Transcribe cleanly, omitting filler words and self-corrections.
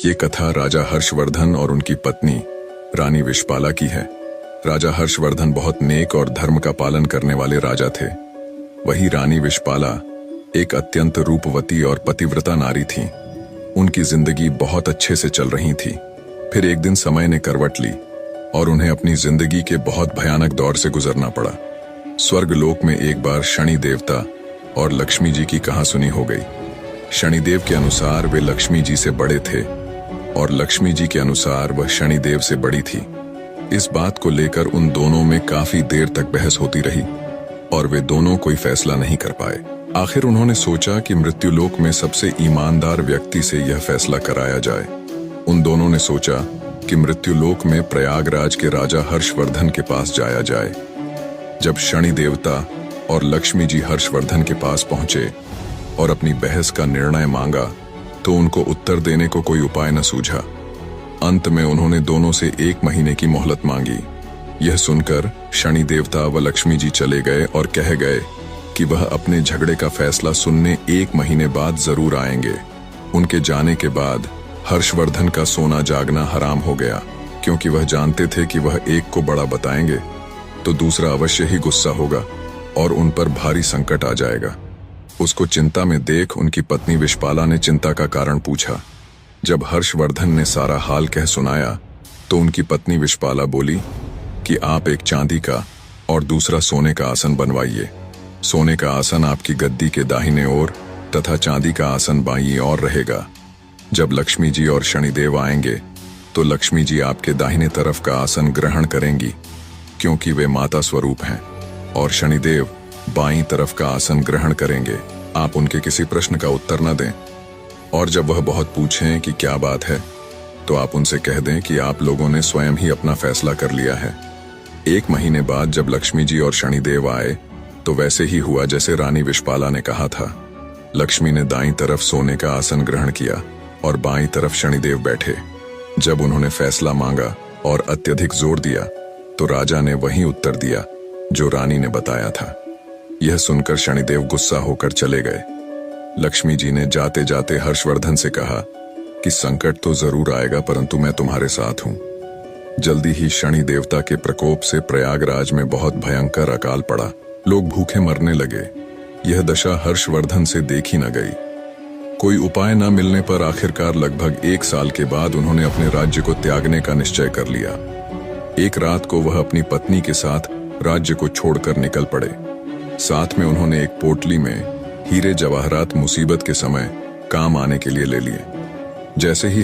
ये कथा राजा हर्षवर्धन और उनकी पत्नी रानी विशपाला की है। राजा हर्षवर्धन बहुत नेक और धर्म का पालन करने वाले राजा थे। वही रानी विशपाला एक अत्यंत रूपवती और पतिव्रता नारी थी। उनकी जिंदगी बहुत अच्छे से चल रही थी। फिर एक दिन समय ने करवट ली और उन्हें अपनी जिंदगी के बहुत भयानक दौर से गुजरना पड़ा। स्वर्गलोक में एक बार शनि देवता और लक्ष्मी जी की कहासुनी हो गई। शनिदेव के अनुसार वे लक्ष्मी जी से बड़े थे और लक्ष्मी जी के अनुसार वह शनिदेव से बड़ी थी। इस बात को लेकर उन दोनों में काफी देर तक बहस होती रही और वे दोनों कोई फैसला नहीं कर पाए। आखिर उन्होंने सोचा कि मृत्युलोक में सबसे ईमानदार व्यक्ति से यह फैसला कराया जाए। उन दोनों ने सोचा कि मृत्युलोक में प्रयागराज के राजा हर्षवर्धन के पास जाया जाए। जब शनि देवता और लक्ष्मी जी हर्षवर्धन के पास पहुंचे और अपनी बहस का निर्णय मांगा तो उनको उत्तर देने को कोई उपाय न सूझा। अंत में उन्होंने दोनों से 1 महीने की मोहलत मांगी। यह सुनकर शनि देवता व लक्ष्मी जी चले गए और कह गए कि वह अपने झगड़े का फैसला सुनने 1 महीने बाद जरूर आएंगे। उनके जाने के बाद हर्षवर्धन का सोना जागना हराम हो गया, क्योंकि वह जानते थे कि वह एक को बड़ा बताएंगे तो दूसरा अवश्य ही गुस्सा होगा और उन पर भारी संकट आ जाएगा। उसको चिंता में देख उनकी पत्नी विशपाला ने चिंता का कारण पूछा। जब हर्षवर्धन ने सारा हाल कह सुनाया तो उनकी पत्नी विशपाला बोली कि आप एक चांदी का और दूसरा सोने का आसन बनवाइए। सोने का आसन आपकी गद्दी के दाहिने ओर तथा चांदी का आसन बाईं ओर रहेगा। जब लक्ष्मी जी और शनिदेव आएंगे तो लक्ष्मी जी आपके दाहिने तरफ का आसन ग्रहण करेंगी, क्योंकि वे माता स्वरूप हैं, और शनिदेव बाईं तरफ का आसन ग्रहण करेंगे। आप उनके किसी प्रश्न का उत्तर न दें, और जब वह बहुत पूछें कि क्या बात है तो आप उनसे कह दें कि आप लोगों ने स्वयं ही अपना फैसला कर लिया है। 1 महीने बाद जब लक्ष्मी जी और शनिदेव आए तो वैसे ही हुआ जैसे रानी विशपाला ने कहा था। लक्ष्मी ने दाईं तरफ सोने का आसन ग्रहण किया और बाईं तरफ शनिदेव बैठे। जब उन्होंने फैसला मांगा और अत्यधिक जोर दिया तो राजा ने वही उत्तर दिया जो रानी ने बताया था। यह सुनकर शनिदेव गुस्सा होकर चले गए। लक्ष्मी जी ने जाते जाते हर्षवर्धन से कहा कि संकट तो जरूर आएगा, परंतु मैं तुम्हारे साथ हूं। जल्दी ही शनि देवता के प्रकोप से प्रयागराज में बहुत भयंकर अकाल पड़ा। लोग भूखे मरने लगे। यह दशा हर्षवर्धन से देखी न गई। कोई उपाय न मिलने पर आखिरकार लगभग 1 साल के बाद उन्होंने अपने राज्य को त्यागने का निश्चय कर लिया। एक रात को वह अपनी पत्नी के साथ राज्य को छोड़कर निकल पड़े। साथ में उन्होंने एक पोटली में हीरे जवाहरात मुसीबत के समय काम आने के लिए ले लिए। जैसे ही